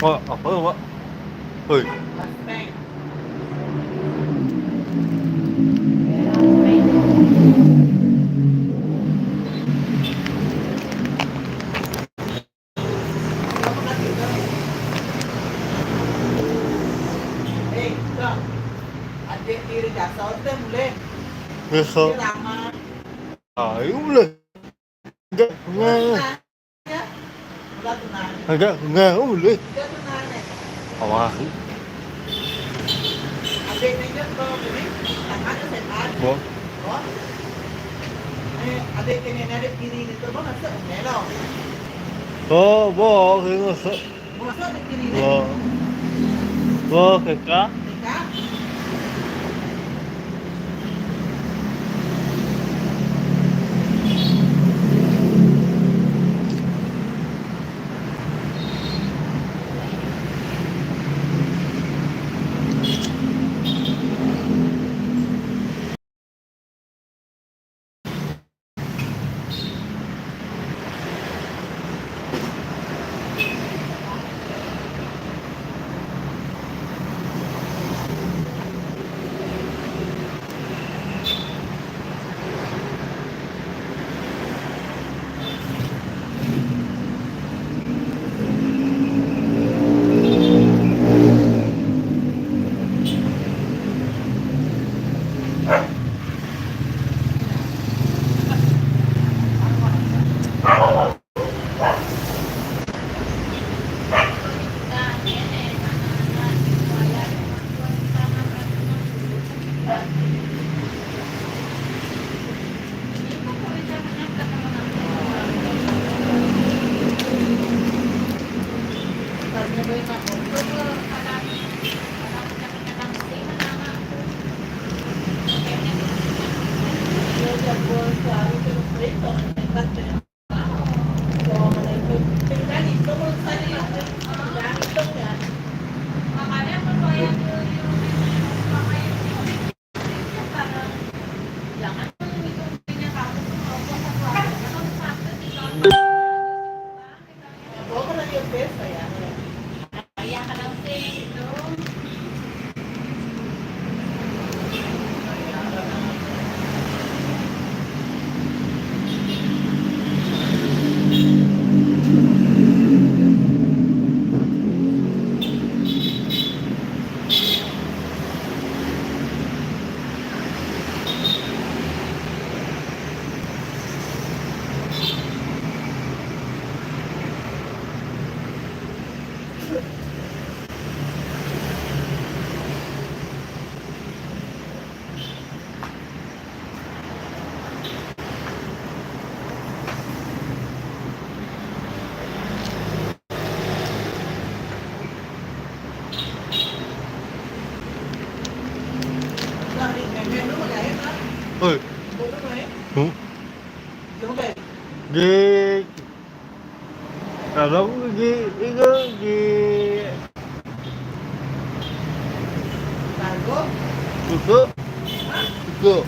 Apa Pak? Woi, Mustang. Kamu kasih dong. Dong. Adik kiri dasar teh mulai. besok Ini ramah. ayo boleh. Enggak, Ya. Udah tenang. enggak boleh. Udah tenang nih. Awas, Adik nengjot kalau ini tangannya setan. Pak. Oh. Adik kene adik kiri ini terbang nasa melo. Bo, kaya sa, Masa adik kiri ini. bo, kaya Teka. Oi, di, kalau di, itu di, tutup, tutup.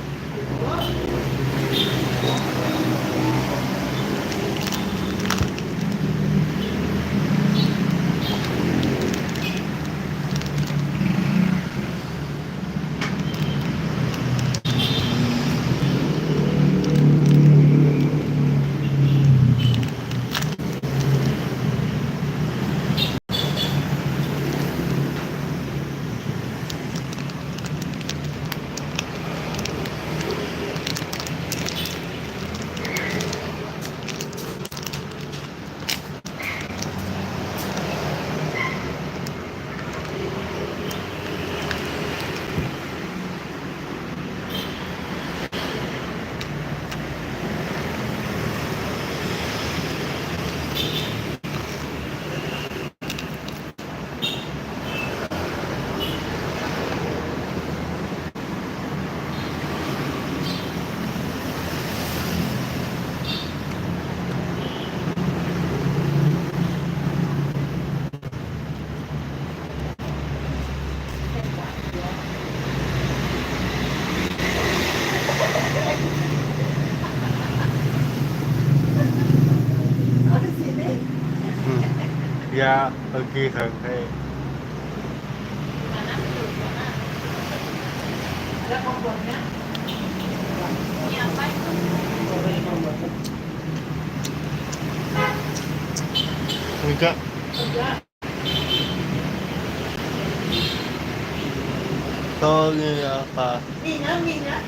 Ya pergi sampai Mana dulu mana? Ada kompornya. Ini apa itu? Goreng kompor. enggak Enggak. soalnya apa Minyak.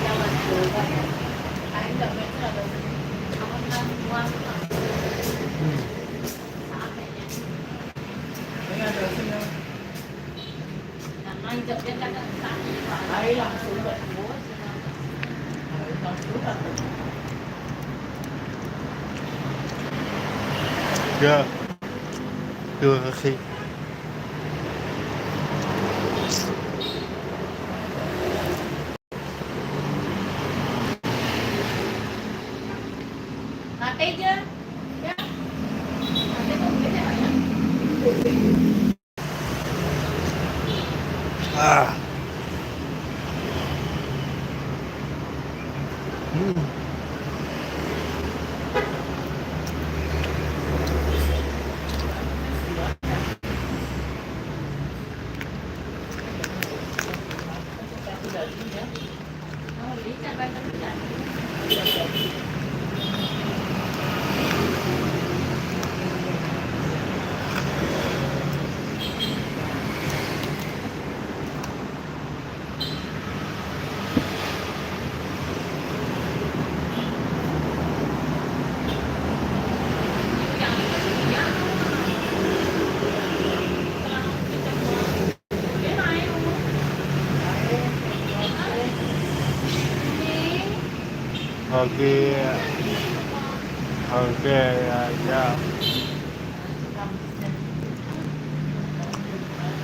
Jalan dulu kan. Kain nggak betul ada. Kamu kan uang samanya. Ini ada sini. Karena hijabnya kadang tadi pak. Air langsung. Bos. Langsung kan. ya terima kasih Nanti aja. Ya. Nanti tuh beda ya. ah hmm. Oh, ini cara kerja. Oke oke ya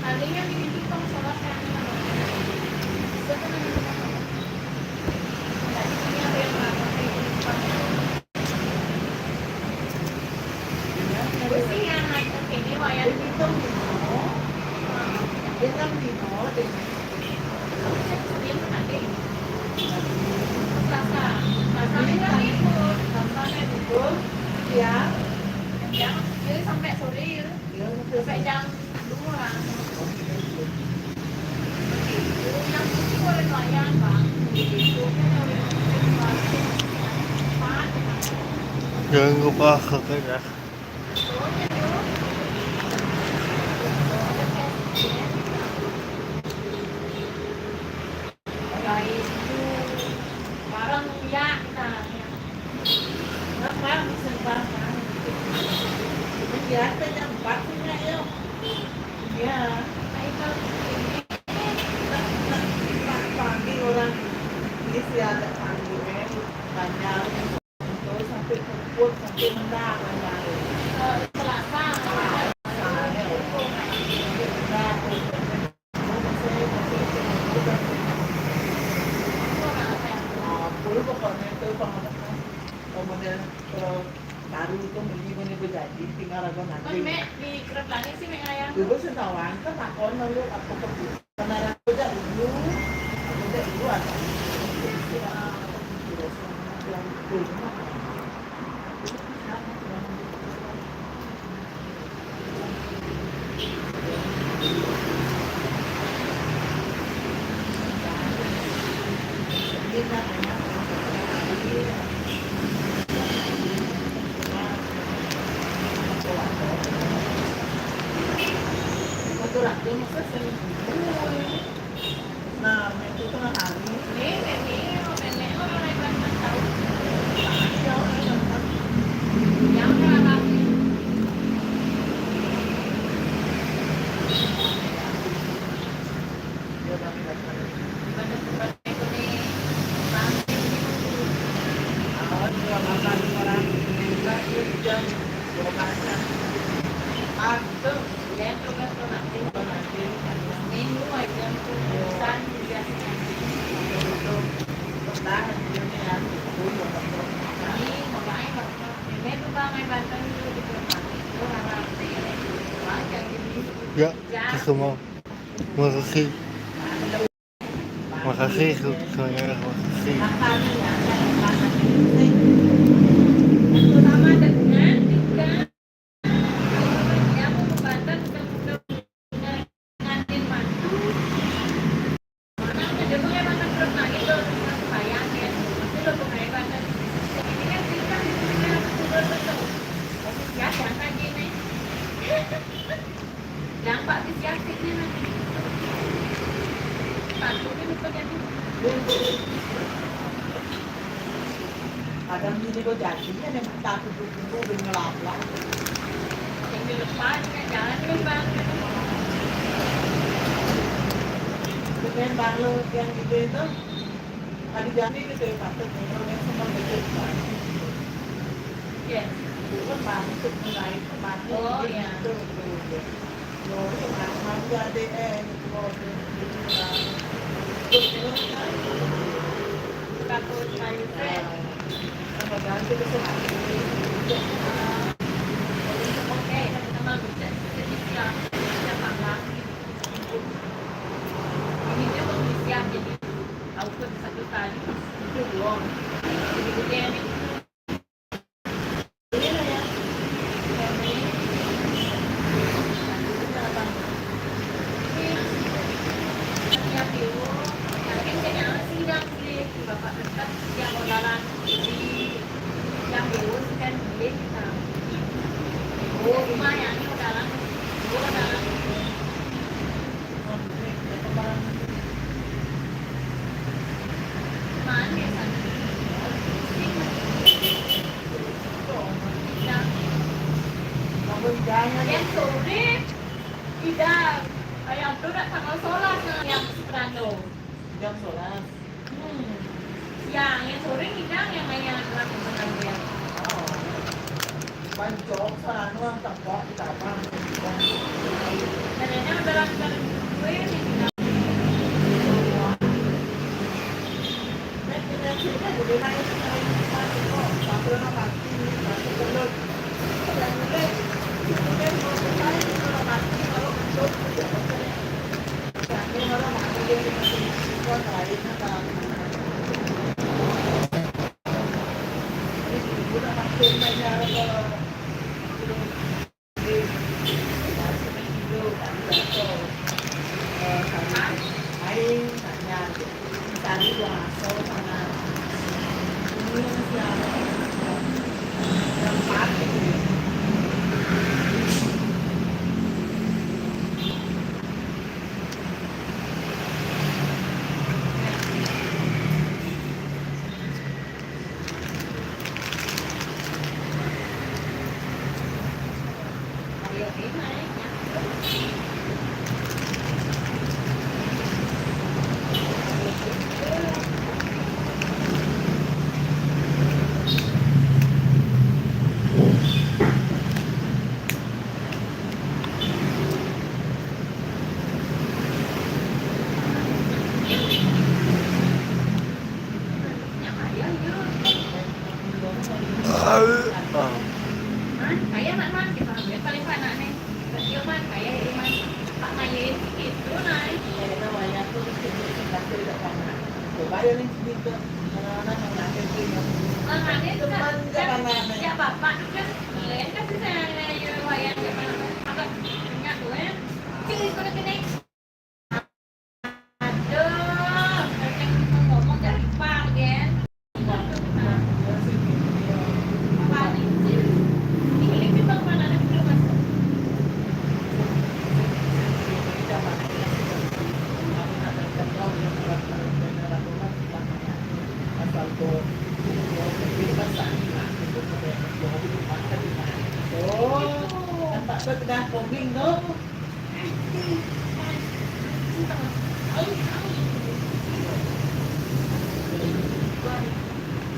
Tadinya bikin kita sholat kan. Ini wayang Itu Dino. Itu Dino. dia nanti rasa rasanya kan ikut rasanya Betul. Ya. jam jadi sampai sore ya sampai jam 2 yang itu boleh wayang bang itu jangan lupa kakak ya barang ya kita Kenapa bisa banget? Ya, jam 4 punya ya. Ya. Pagi orang ini sih ada pagi banyak terus sampai kumpul sampai mendak Selasa pokoknya itu model baru itu mending jadi tinggal aku kan nanti. mek di kerap langit sih mek ayam Dulu senawan kan aku nolak aku pergi karena aku udah dulu ada Nah, itu tengah hari. ini orang lain kan tahu yang berapa ya ke semua makasih makasih semuanya makasih Mama dengan tiga. Dia mau membantu udah ngantin mantu. Mana dia punya mantan terus nah itu bayangin. Itu lo punya mantan. Ini kan kita punya betul-betul. Ya jangan gini. Yang Pak disiapinnya nanti. Patuhin itu jadi. Kadang ini gue jadinya nih tak duduk-duduk udah ngelap-lap. Yang di depan kan jalan kan bang. Dengan balut yang gitu itu, tadi jadi gitu ya patut nih, kalau yang sempat gitu kan. Yes. Itu kan masuk mulai ke batu. Oh, iya. Gitu. Loh, itu mana jadi itu loh, itu kan. Takut malu kan. Sama ganti ke sana. Oke, sama bisa jadi siap panggang. Ini dia mau siap jadi output satu kali itu belum. Jadi gede nih. Ini lah ya. Ini siap dulu. Mungkin kayaknya sidang sih bapak tetap yang mau jalan di yang dulu kan beli kita. Oh, lumayan ini udah lah. Udah lah. Mana ya sana? Nah, Jangan yang sore tidak ayam tuh nak tanggal sholat yang Prado. jam sholat. Yang sore tidak yang ayam lakukan dia. Pancok sana nuang tangkap di taman. Kadang-kadang udah lakukan gue nih. Dengan cerita jadi naik mati kok. Sampai mati belut. Dan mulai kemudian mau selesai kalau mati kalau belut. Jadi kalau mati dia masih kuat lain atau ini udah makin banyak kalau aing tanya tadi gua asal sana ini siapa yang mati Ayo ini naiknya. Yang ayah yuk. Man, kaya nak man, kita ambil paling panak nih. Kecil man, kaya ini man. Pak ngayin itu naik. ya namanya tuh sebelah tidak sama coba ya nih gitu anak-anak yang nanti punya Lengannya itu kan, teman jangan ya bapak itu kan, lain kan sih saya wayang zaman agak punya tuh ya. Cing itu udah gede. Aduh, yang ngomong dari Pak ya. Apa nih? Ini kita mana ada belum masuk? Sudah kombing no?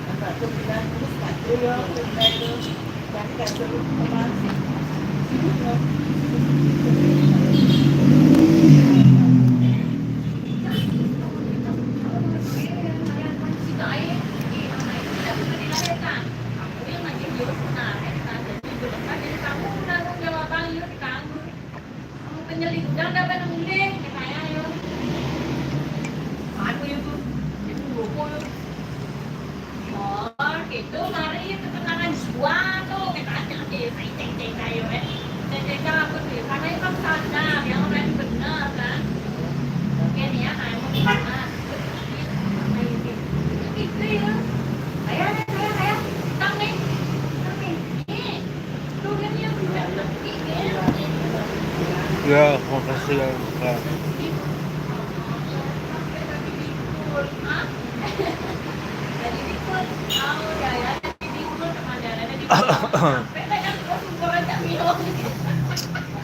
Apa tuh bilang terus patu ya, sudah itu dan kasih teman sibuk no? Penyelidikan dapat mengulik kayak ayo. Aku itu buku. Oh, itu mari ketenangan dua tuh. Jajang aku tuh, karena itu kan sadar yang orang benar kan. Mungkin ya, mau gimana? Itu ya. Ayah. Tang nih. Nih. Tuh kan yang sudah lebih ya. Ya, makasih ya. Kak.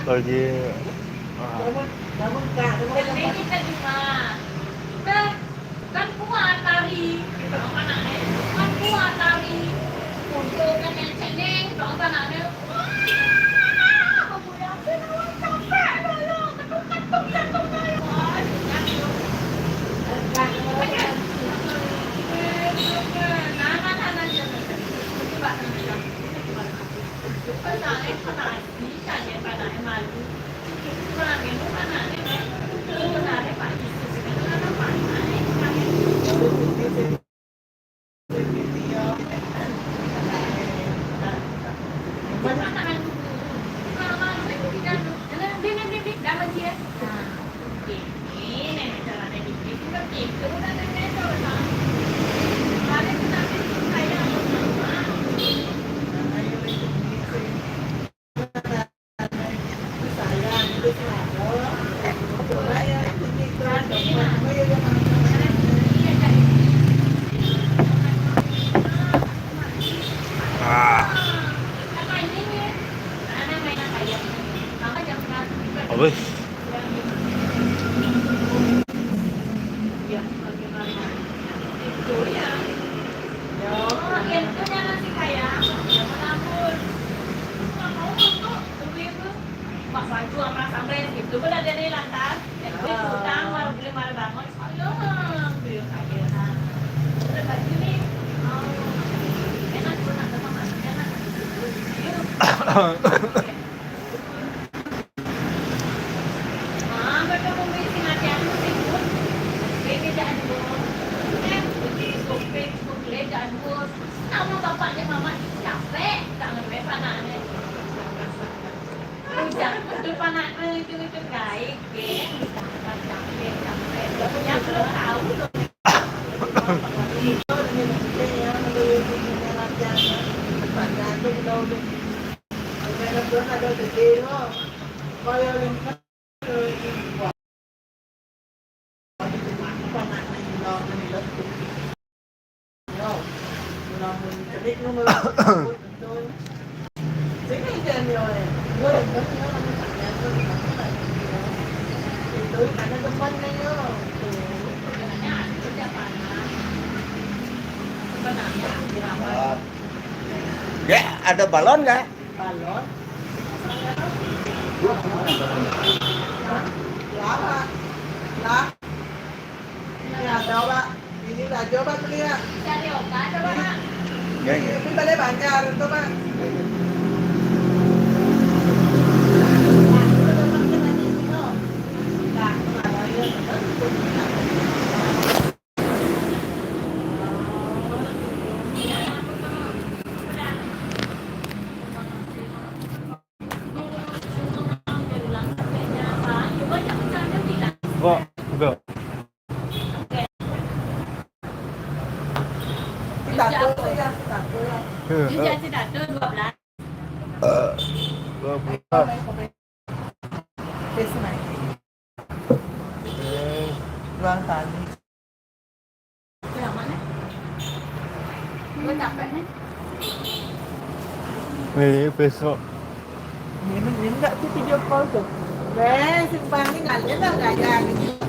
Lagi Namun kak, Ini kita cuma kan kuat tari, kan kuat tari. Untuk kan yang cengeng, kalau kan ada habis. Itu pun ada di lantas, yang beli utang, malah beli malah bangun, sayang, beli kaya. Udah baju nih, enak pun ada mama, enak. Bertemu misi nanti aku sibuk, bagi jangan bos, Facebook jangan bos, nama bapaknya mama capek, kangen bepa nane. Udah, betul panaknya itu baik, geng, capek, yang belum tahu loh. Ya, ada balon nggak? Balon. Lama. Lah. Ya, coba. Ini lah, coba tuh lihat. Cari obat, coba Pak. Ya, ya. Ini balik banyak, coba. Kok enggak? Tidak tuh ya, tidak tuh ya. Dia tidak tuh 12. Tes naik. Ruang tadi. Yang mana? Gue capek nih. Nih besok. Ini enggak sih video call tuh. Simpan ini nggak ada nggak ya.